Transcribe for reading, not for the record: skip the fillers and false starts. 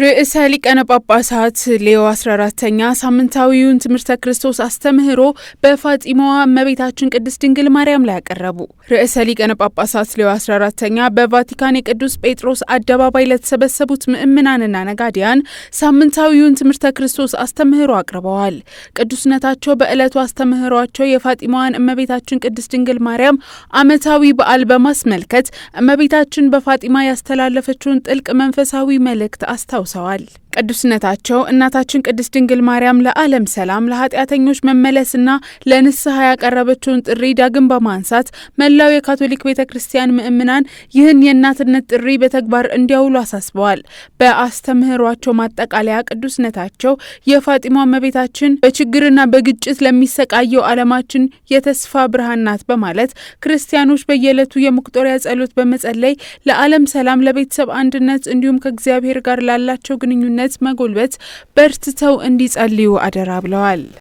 ርዕሰ ሊቃነ ጳጳሳት ሌዮ 14ኛ ሳምንታዊውን ትምህርተ ክርስቶስ አስተምህሮ በፋጢማዋ እመቤታችን ቅድስት ድንግል ማርያም ላይ ያቀረቡ። ርዕሰ ሊቃነ ጳጳሳት ሌዮ 14ኛ በቫቲካን የቅዱስ ጴጥሮስ አደባባይ ለተሰበሰቡት ምእምናንና ነጋዲያን ሳምንታዊውን ትምህርተ ክርስቶስ አስተምህሮ አቅርበዋል። ቅዱስነታቸው በዕለቱ አስተምህሯቸው የፋጢማዋን እመቤታችን ቅድስት ድንግል ማርያም ዓመታዊ በዓል በማስመልከት እመቤታችን በፋጢማ ያስተላለፈችውን ጥልቅ መንፈሳዊ መልእክት አስታውሰዋል። ቅዱስነታቸው እናታችን ቅድስት ድንግል ማርያም ለዓለም ሰላም ለኃጢአተኞች መመለስና ለንስሐ ያቀረበችውን ጥሪ ዳግም በማንሳት መላው የካቶሊክ ቤተክርስቲያን ምእምናን ይህን የእናትነት ጥሪ በተግባር እንዲያውሉ አሳስበዋል። በአስተምህሯቸው ማጠቃለያ ቅዱስነታቸው የፋጢማ እመቤታችን በችግርና በግጭት ለሚሰቃየው ዓለማችን የተስፋ ብርሃን ናት በማለት ክርስቲያኖች በየዕለቱ የመቁጠሪያ ጸሎት በመጸለይ ለዓለም ሰላም፣ ለቤተሰብ አንድነት እንዲሁም ከእግዚአብሔር ጋር ላላቸው ግንኙነት መጎልበት በርትተው እንዲጸልዩ አደራ ብለዋል።